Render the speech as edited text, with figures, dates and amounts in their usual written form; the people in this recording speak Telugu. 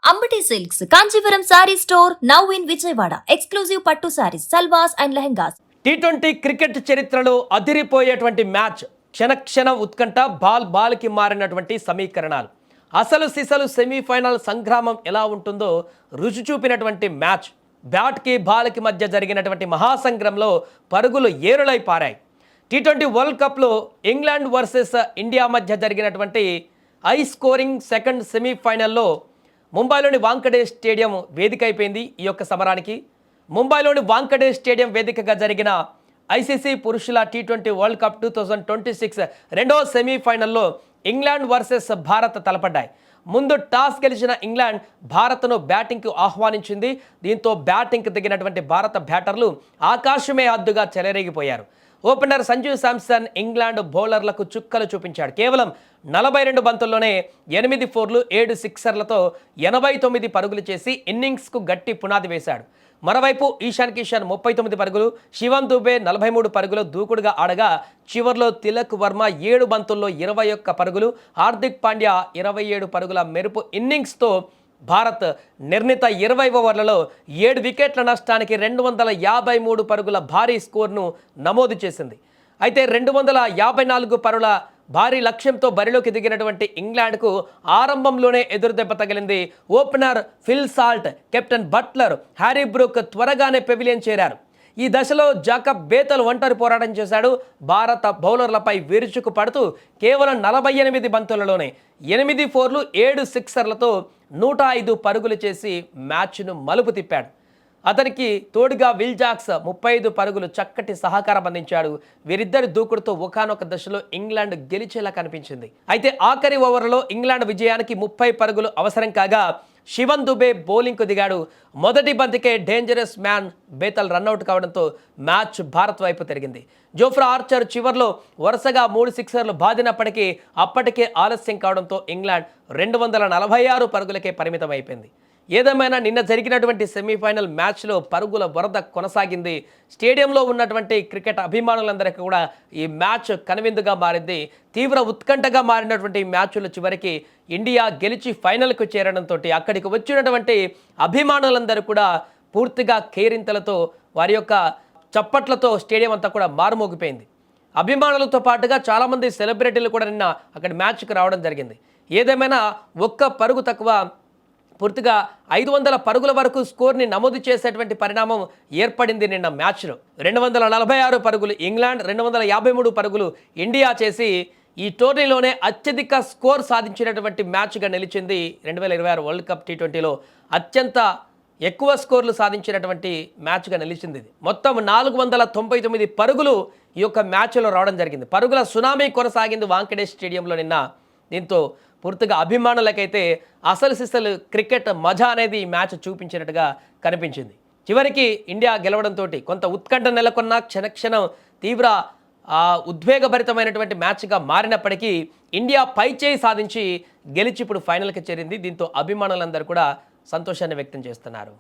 Ambati silks Kanchipuram sari store now in Vijayawada. Exclusive pattu saris, salwars and lehengas. టీ20 క్రికెట్ చరిత్రలో అదిరిపోయేటువంటి మ్యాచ్. క్షణ ఉత్కంఠ, బాల్కి మారినటువంటి సమీకరణాలు. అసలు సిసలు సెమీఫైనల్ సంగ్రామం ఎలా ఉంటుందో రుచి చూపినటువంటి మ్యాచ్. బ్యాట్కి బాల్కి మధ్య జరిగినటువంటి మహాసంగ్రంలో పరుగులు ఏరులై పారాయి. టీ20 వరల్డ్ కప్లో ఇంగ్లాండ్ వర్సెస్ ఇండియా మధ్య జరిగినటువంటి హై స్కోరింగ్ సెకండ్ సెమీఫైనల్లో ముంబైలోని వాంకడే స్టేడియం వేదిక అయిపోయింది. ఈ యొక్క సమరానికి ముంబైలోని వాంకడే స్టేడియం వేదికగా జరిగిన ఐసీసీ పురుషుల టీ20 వరల్డ్ కప్ 2026 రెండో సెమీఫైనల్లో ఇంగ్లాండ్ వర్సెస్ భారత్ తలపడ్డాయి. ముందు టాస్ గెలిచిన ఇంగ్లాండ్ భారత్ను బ్యాటింగ్కు ఆహ్వానించింది. దీంతో బ్యాటింగ్కి దిగినటువంటి భారత బ్యాటర్లు ఆకాశమే హద్దుగా చెలరేగిపోయారు. ఓపెనర్ సంజు శాంసన్ ఇంగ్లాండ్ బౌలర్లకు చుక్కలు చూపించాడు. కేవలం 42 బంతుల్లోనే 8 4లు 7 సిక్సర్లతో 89 పరుగులు చేసి ఇన్నింగ్స్కు గట్టి పునాది వేశాడు. మరోవైపు ఈశాన్ కిషన్ 39 పరుగులు, శివమ్ దుబే 43 పరుగులు దూకుడుగా ఆడగా చివర్లో తిలక్ వర్మ 7 బంతుల్లో 21 పరుగులు, హార్దిక్ పాండ్యా 27 పరుగుల మెరుపు ఇన్నింగ్స్తో భారత్ నిర్ణీత 20 ఓవర్లలో 7 వికెట్ల నష్టానికి 253 పరుగుల భారీ స్కోర్ను నమోదు చేసింది. అయితే 254 పరుగుల భారీ లక్ష్యంతో బరిలోకి దిగినటువంటి ఇంగ్లాండ్కు ఆరంభంలోనే ఎదురుదెబ్బ తగిలింది. Opener Phil Salt, captain Buttler, Harry Brook త్వరగానే పెవిలియన్ చేరారు. ఈ దశలో జాకబ్ బేతల్ ఒంటరి పోరాటం చేశాడు. భారత బౌలర్లపై విరుచుకు పడుతూ కేవలం 48 బంతులలోనే 8 4లు 7 సిక్సర్లతో 105 పరుగులు చేసి మ్యాచ్ను మలుపు తిప్పాడు. అతనికి తోడుగా విల్ జాక్స్ 35 పరుగులు చక్కటి సహకారం అందించాడు. వీరిద్దరి దూకుడుతో ఒకానొక దశలో ఇంగ్లాండ్ గెలిచేలా కనిపించింది. అయితే ఆఖరి ఓవర్లో ఇంగ్లాండ్ విజయానికి 30 పరుగులు అవసరం కాగా శివమ్ దుబే బౌలింగ్కు దిగాడు. మొదటి బంతికే డేంజరస్ మ్యాన్ బేతల్ రన్అట్ కావడంతో మ్యాచ్ భారత్ వైపు తిరిగింది. జోఫ్రా ఆర్చర్ చివర్లో వరుసగా 3 సిక్సర్లు బాదినప్పటికీ అప్పటికే ఆలస్యం కావడంతో ఇంగ్లాండ్ 246 పరుగులకే పరిమితం అయిపోయింది. ఏదేమైనా నిన్న జరిగినటువంటి సెమీఫైనల్ మ్యాచ్లో పరుగుల వరద కొనసాగింది. స్టేడియంలో ఉన్నటువంటి క్రికెట్ అభిమానులందరికీ కూడా ఈ మ్యాచ్ కనువిందుగా మారింది. తీవ్ర ఉత్కంఠగా మారినటువంటి మ్యాచ్లు చివరికి ఇండియా గెలిచి ఫైనల్కు చేరడంతో అక్కడికి వచ్చినటువంటి అభిమానులందరూ కూడా పూర్తిగా కేరింతలతో వారి యొక్క చప్పట్లతో స్టేడియం అంతా కూడా మారుమోగిపోయింది. అభిమానులతో పాటుగా చాలామంది సెలబ్రిటీలు కూడా నిన్న అక్కడి మ్యాచ్కి రావడం జరిగింది. ఏదేమైనా ఒక్క పరుగు తక్కువ పూర్తిగా 500 పరుగుల వరకు స్కోర్ని నమోదు చేసేటువంటి పరిణామం ఏర్పడింది నిన్న మ్యాచ్లో. 246 పరుగులు ఇంగ్లాండ్, 253 పరుగులు ఇండియా చేసి ఈ టోర్నీలోనే అత్యధిక స్కోర్ సాధించినటువంటి మ్యాచ్గా నిలిచింది. 2026 వరల్డ్ కప్ టీ20లో అత్యంత ఎక్కువ స్కోర్లు సాధించినటువంటి మ్యాచ్గా నిలిచింది. మొత్తం 499 పరుగులు ఈ యొక్క మ్యాచ్లో రావడం జరిగింది. పరుగుల సునామీ కొనసాగింది వాంకడే స్టేడియంలో నిన్న. దీంతో పూర్తిగా అభిమానులకైతే అసలు సిసలు క్రికెట్ మజా అనేది ఈ మ్యాచ్ చూపించినట్టుగా కనిపించింది. చివరికి ఇండియా గెలవడంతో కొంత ఉత్కంఠ నెలకొన్న క్షణం తీవ్ర ఉద్వేగభరితమైనటువంటి మ్యాచ్గా మారినప్పటికీ ఇండియా పైచేయి సాధించి గెలిచి ఇప్పుడు ఫైనల్కి చేరింది. దీంతో అభిమానులందరూ కూడా సంతోషాన్ని వ్యక్తం చేస్తున్నారు.